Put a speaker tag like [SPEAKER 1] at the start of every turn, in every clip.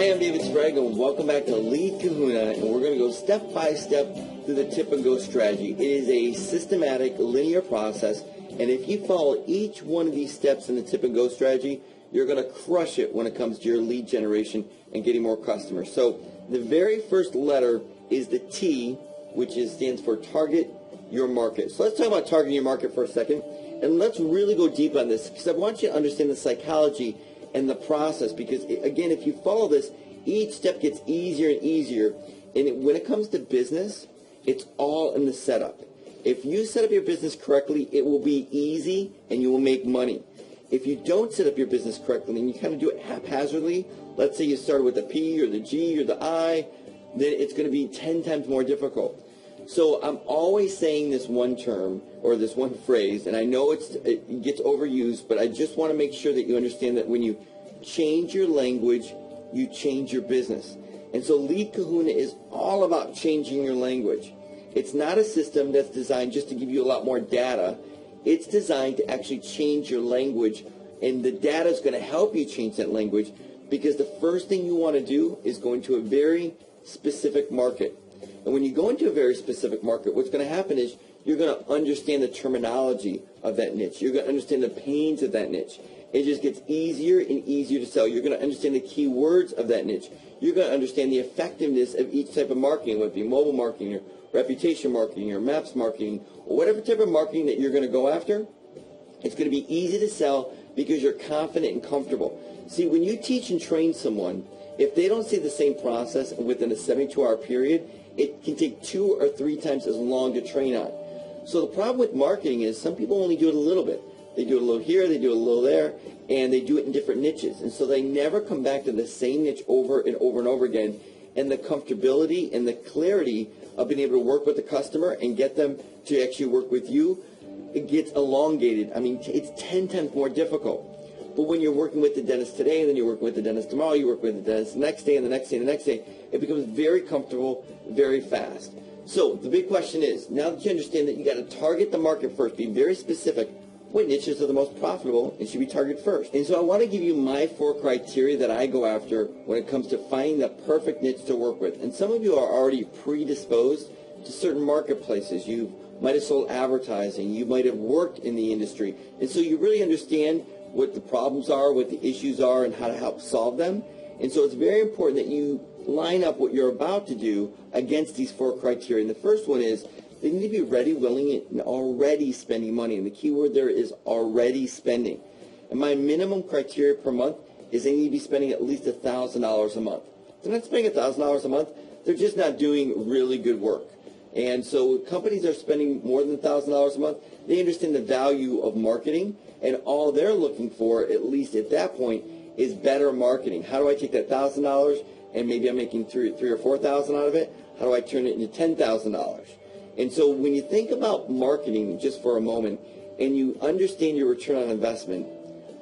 [SPEAKER 1] I'm David Sprague, and welcome back to Lead Kahuna, and we're going to go step by step through the Tip and Go strategy. It is a systematic, linear process, and if you follow each one of these steps in the Tip and Go strategy, you're going to crush it when it comes to your lead generation and getting more customers. So the very first letter is the T, which stands for target your market. So let's talk about targeting your market for a second, and let's really go deep on this, because I want you to understand the psychology and the process, because again, if you follow this, each step gets easier and easier. And when it comes to business, it's all in the setup. If you set up your business correctly, it will be easy and you will make money. If you don't set up your business correctly and you kind of do it haphazardly, let's say you started with the P or the G or the I, then it's going to be 10 times more difficult. So I'm always saying this one term or this one phrase, and I know it gets overused, but I just want to make sure that you understand that when you change your language, you change your business. And so Lead Kahuna is all about changing your language. It's not a system that's designed just to give you a lot more data. It's designed to actually change your language, and the data is going to help you change that language, because the first thing you want to do is go into a very specific market. And when you go into a very specific market, what's going to happen is you're going to understand the terminology of that niche. You're going to understand the pains of that niche. It just gets easier and easier to sell. You're going to understand the key words of that niche. You're going to understand the effectiveness of each type of marketing, whether it be mobile marketing or reputation marketing or maps marketing or whatever type of marketing that you're going to go after. It's going to be easy to sell because you're confident and comfortable. See, when you teach and train someone, if they don't see the same process within a 72-hour period, it can take 2 or 3 times as long to train on. So the problem with marketing is some people only do it a little bit. They do it a little here, they do it a little there, and they do it in different niches. And so they never come back to the same niche over and over and over again. And the comfortability and the clarity of being able to work with the customer and get them to actually work with you, it gets elongated. I mean, it's 10 times more difficult. But when you're working with the dentist today, and then you're working with the dentist tomorrow, you work with the dentist the next day, and the next day, and the next day, it becomes very comfortable, very fast. So the big question is, now that you understand that you got to target the market first, be very specific, what niches are the most profitable and should be targeted first. And so I want to give you my 4 criteria that I go after when it comes to finding the perfect niche to work with. And some of you are already predisposed to certain marketplaces. You might have sold advertising. You might have worked in the industry. And so you really understand what the problems are, what the issues are, and how to help solve them. And so it's very important that you line up what you're about to do against these 4 criteria. And the first one is they need to be ready, willing, and already spending money. And the key word there is already spending. And my minimum criteria per month is they need to be spending at least $1,000 a month. If they're not spending $1,000 a month, they're just not doing really good work. And so companies that are spending more than $1,000 a month, they understand the value of marketing, and all they're looking for, at least at that point, is better marketing. How do I take that $1,000 and maybe I'm making $3,000 or $4,000 out of it? How do I turn it into $10,000? And so when you think about marketing just for a moment and you understand your return on investment,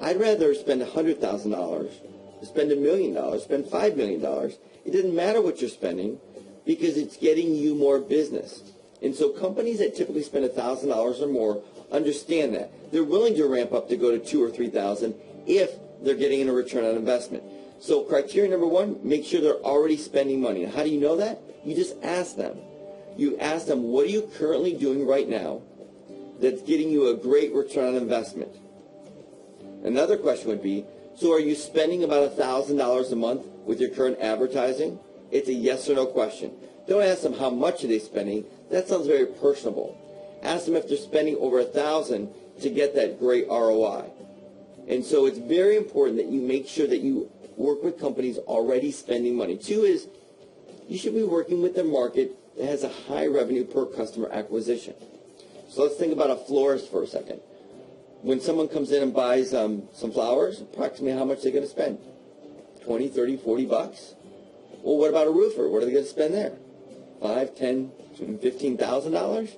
[SPEAKER 1] I'd rather spend $100,000, spend $1 million, spend $5 million. It doesn't matter what you're spending because it's getting you more business. And so companies that typically spend $1,000 or more understand that. They're willing to ramp up to go to $2,000 or $3,000 if they're getting a return on investment. So criteria number 1, make sure they're already spending money. And how do you know that? You just ask them. You ask them, what are you currently doing right now that's getting you a great return on investment? Another question would be, so are you spending about $1,000 a month with your current advertising? It's a yes or no question. Don't ask them how much are they spending. That sounds very personable. Ask them if they're spending over $1,000 to get that great ROI. And so it's very important that you make sure that you work with companies already spending money. 2 is you should be working with a market that has a high revenue per customer acquisition. So let's think about a florist for a second. When someone comes in and buys some flowers, approximately how much are they going to spend? 20, 30, 40 bucks? Well, what about a roofer? What are they going to spend there? $5, $10, $15,000?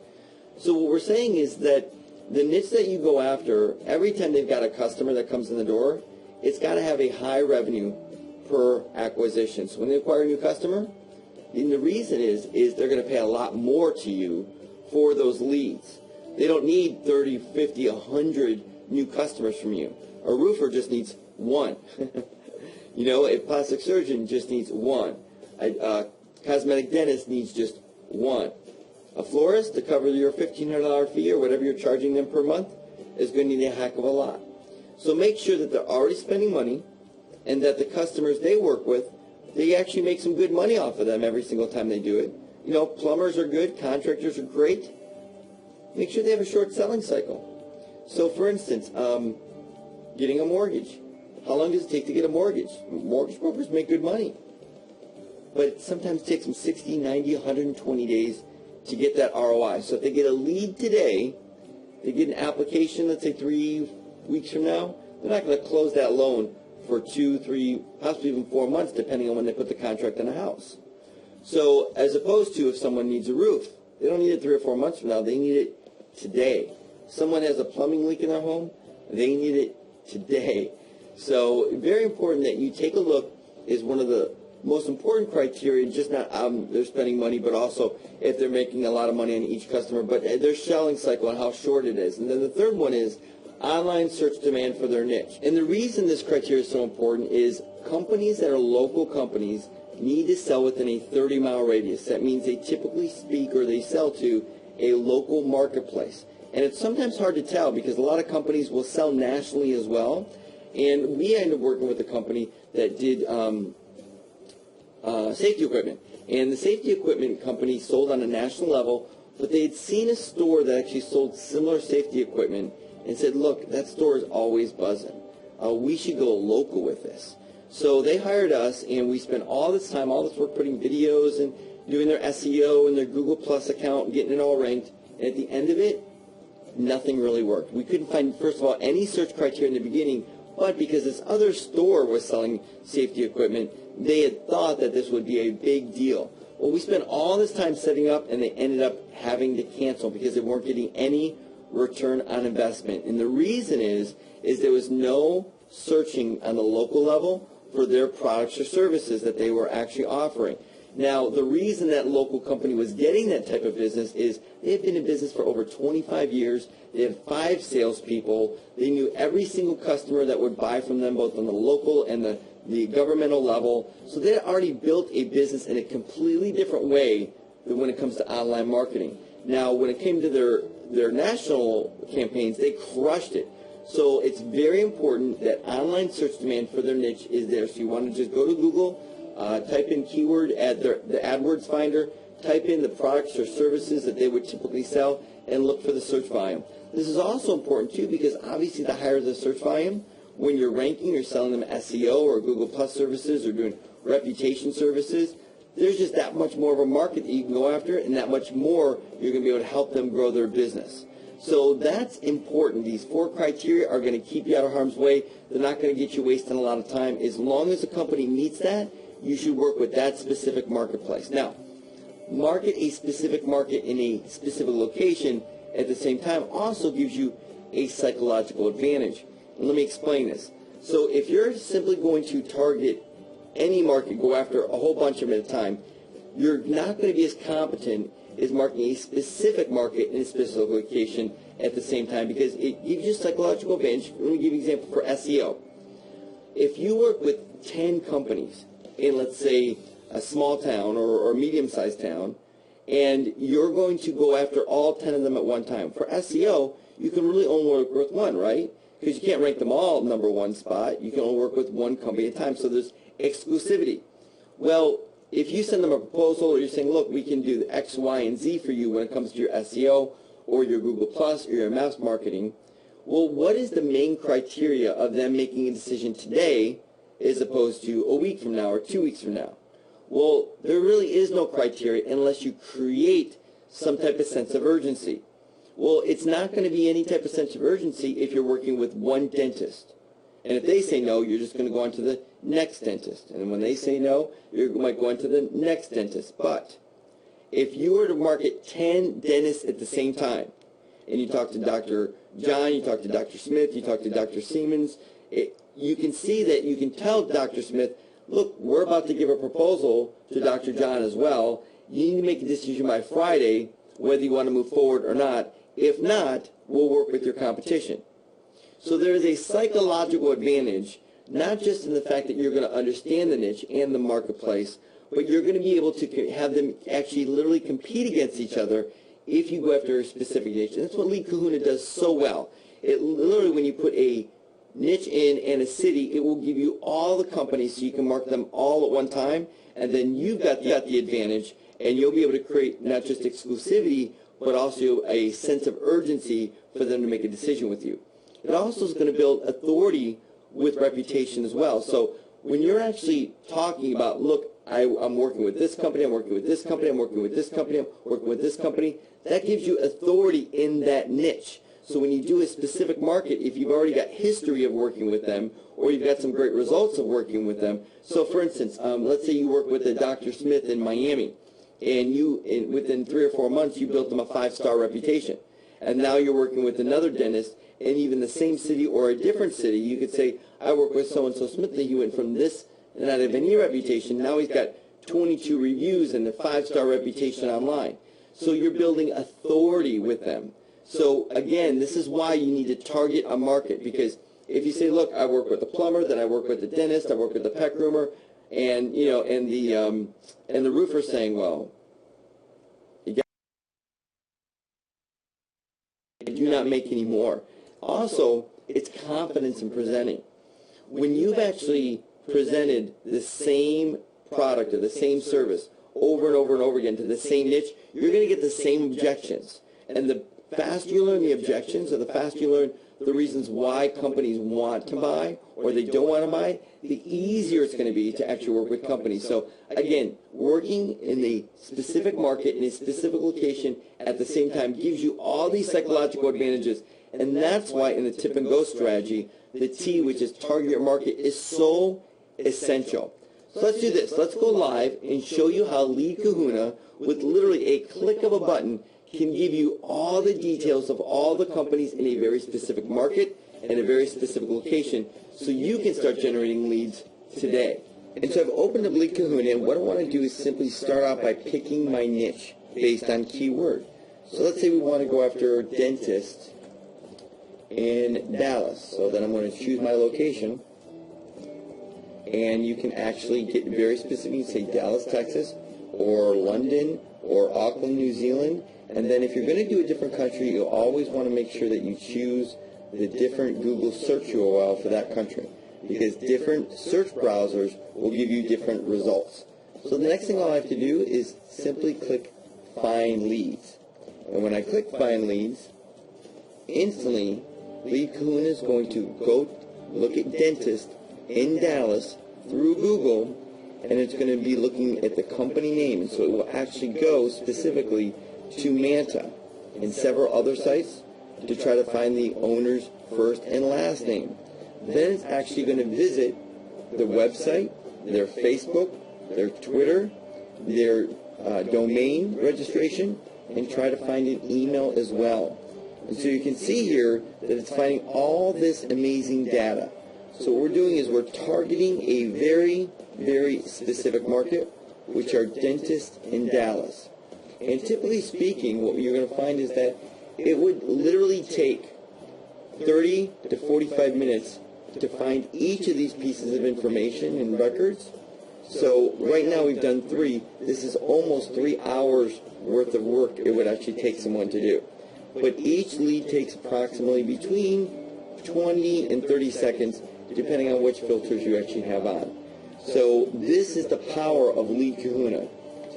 [SPEAKER 1] So what we're saying is that the niche that you go after, every time they've got a customer that comes in the door, it's got to have a high revenue per acquisition. So when they acquire a new customer, and the reason is they're going to pay a lot more to you for those leads. They don't need 30, 50, 100 new customers from you. A roofer just needs 1. You know, a plastic surgeon just needs one. A cosmetic dentist needs just one. A florist, to cover your $1,500 fee or whatever you're charging them per month, is going to need a heck of a lot. So make sure that they're already spending money and that the customers they work with, they actually make some good money off of them every single time they do it. You know, plumbers are good, contractors are great. Make sure they have a short selling cycle. So, for instance, getting a mortgage. How long does it take to get a mortgage? Mortgage brokers make good money. But it sometimes takes them 60, 90, 120 days to get that ROI. So if they get a lead today, they get an application, let's say 3 weeks from now, they're not going to close that loan for 2, 3, possibly even 4 months, depending on when they put the contract on a house. So as opposed to if someone needs a roof, they don't need it 3 or 4 months from now, they need it today. Someone has a plumbing leak in their home, they need it today. So very important that you take a look is one of the most important criteria, just not they're spending money, but also if they're making a lot of money on each customer, but their selling cycle and how short it is. And then the third one is online search demand for their niche. And the reason this criteria is so important is companies that are local companies need to sell within a 30-mile radius. That means they typically speak or they sell to a local marketplace. And it's sometimes hard to tell because a lot of companies will sell nationally as well. And we ended up working with a company that did safety equipment. And the safety equipment company sold on a national level, but they had seen a store that actually sold similar safety equipment and said, look, that store is always buzzing. We should go local with this. So they hired us, and we spent all this time, all this work putting videos and doing their SEO and their Google Plus account and getting it all ranked. And at the end of it, nothing really worked. We couldn't find, first of all, any search criteria in the beginning, but because this other store was selling safety equipment, they had thought that this would be a big deal. Well, we spent all this time setting up, and they ended up having to cancel because they weren't getting any return on investment. And the reason is there was no searching on the local level for their products or services that they were actually offering. Now, the reason that local company was getting that type of business is they had been in business for over 25 years. They had 5 salespeople. They knew every single customer that would buy from them, both on the local and the governmental level. So they had already built a business in a completely different way than when it comes to online marketing. Now, when it came to their national campaigns, they crushed it. So it's very important that online search demand for their niche is there. So you want to just go to Google, type in keyword at the AdWords finder, type in the products or services that they would typically sell, and look for the search volume. This is also important too because obviously the higher the search volume, when you're ranking or selling them SEO or Google Plus services or doing reputation services, there's just that much more of a market that you can go after, and that much more you're going to be able to help them grow their business. So that's important. These 4 criteria are going to keep you out of harm's way. They're not going to get you wasting a lot of time. As long as the company meets that, you should work with that specific marketplace. Now, market a specific market in a specific location at the same time also gives you a psychological advantage. And let me explain this. So if you're simply going to target any market, go after a whole bunch of them at a time, you're not going to be as competent as marketing a specific market in a specific location at the same time because it gives you psychological advantage. Let me give you an example for SEO. If you work with 10 companies in, let's say, a small town or a medium-sized town, and you're going to go after all 10 of them at one time. For SEO, you can really only work with one, right? Because you can't rank them all number 1 spot. You can only work with one company at a time, so there's exclusivity. Well, if you send them a proposal or you're saying, look, we can do X, Y, and Z for you when it comes to your SEO or your Google Plus or your Maps marketing, well, what is the main criteria of them making a decision today as opposed to a week from now or 2 weeks from now? Well, there really is no criteria unless you create some type of sense of urgency. Well, it's not going to be any type of sense of urgency if you're working with one dentist. And if they say no, you're just going to go on to the next dentist. And when they say no, you might go on to the next dentist. But if you were to market 10 dentists at the same time, and you talk to Dr. John, you talk to Dr. Smith, you talk to Dr. Siemens, you can see that you can tell Dr. Smith, look, we're about to give a proposal to Dr. John as well. You need to make a decision by Friday whether you want to move forward or not. If not, we'll work with your competition. So there is a psychological advantage not just in the fact that you're going to understand the niche and the marketplace, but you're going to be able to have them actually literally compete against each other if you go after a specific niche. And that's what Lead Kahuna does so well. It literally, when you put a niche in and a city, it will give you all the companies so you can mark them all at one time, and then you've got the advantage, and you'll be able to create not just exclusivity, but also a sense of urgency for them to make a decision with you. It also is going to build authority with reputation as well. So when you're actually talking about, look, I'm working with this company, I'm working with this company, I'm working with this company, I'm working with this company, that gives you authority in that niche. So when you do a specific market, if you've already got history of working with them, or you've got some great results of working with them. So for instance, let's say you work with a Dr. Smith in Miami, and within 3 or 4 months, you built them a 5-star reputation. And now you're working with another dentist in even the same city or a different city. You could say, I work with so-and-so Smith, and he went from this and not have any reputation. Now he's got 22 reviews and a 5-star reputation online. So you're building authority with them. So again, this is why you need to target a market, because if you say, look, I work with the plumber, then I work with the dentist, I work with the pet groomer, and the roofer saying, well, you do not make any more. Also, it's confidence in presenting. When you've actually presented the same product or the same service over and over and over again to the same niche, you're going to get the same objections. And the faster you learn the objections, or the faster you learn the reasons why companies want to buy or they don't want to buy, the easier it's going to be to actually work with companies. So again, working in a specific market, in a specific location at the same time gives you all these psychological advantages. And that's why in the tip and go strategy, the T, which is target your market, is so essential. So let's do this. Let's go live and show you how Lead Kahuna, with literally a click of a button, can give you all the details of all the companies in a very specific market and a very specific location, so you can start generating leads today. And so I've opened up Lead Kahuna, and what I want to do is simply start out by picking my niche based on keyword. So let's say we want to go after a dentist in Dallas. So then I'm going to choose my location, and you can actually get very specific. You can say Dallas, Texas, or London, or Auckland, New Zealand. And then if you're going to do a different country, you always want to make sure that you choose the different Google search URL for that country, because different search browsers will give you different results. So the next thing I'll have to do is simply click Find Leads. And when I click Find Leads, instantly Lead Kahuna is going to go look at dentist in Dallas through Google, and it's going to be looking at the company name. And so it will actually go specifically to Manta and several other sites to try to find the owner's first and last name. Then it's actually going to visit the website, their Facebook, their Twitter, their domain registration, and try to find an email as well. And so you can see here that it's finding all this amazing data. So what we're doing is we're targeting a very, very specific market, which are dentists in Dallas. And typically speaking, what you're going to find is that it would literally take 30 to 45 minutes to find each of these pieces of information and records. So right now we've done 3. This is almost 3 hours worth of work it would actually take someone to do. But each lead takes approximately between 20 and 30 seconds, depending on which filters you actually have on. So this is the power of Lead Kahuna,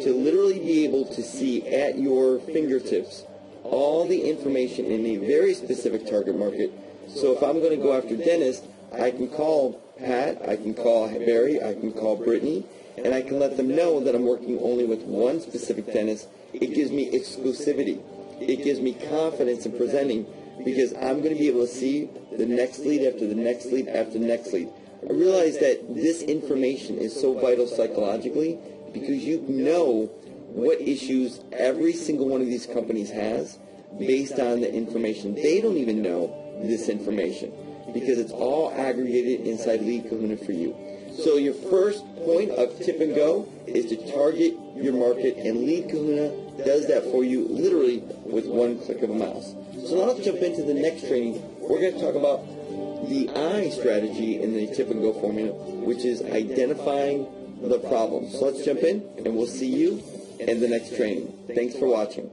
[SPEAKER 1] to literally be able to see at your fingertips all the information in a very specific target market. So if I'm going to go after dentists, I can call Pat, I can call Barry, I can call Brittany, and I can let them know that I'm working only with one specific dentist. It gives me exclusivity. It gives me confidence in presenting, because I'm going to be able to see the next lead after the next lead after the next lead. I realize that this information is so vital psychologically, because you know what issues every single one of these companies has based on the information. They don't even know this information, because it's all aggregated inside Lead Kahuna for you. So your first point of tip and go is to target your market, and Lead Kahuna does that for you literally with one click of a mouse. So now let's jump into the next training. We're going to talk about the I strategy in the Tip and Go formula, which is identifying the problem. So let's jump in, and we'll see you in the next training. Thanks for watching.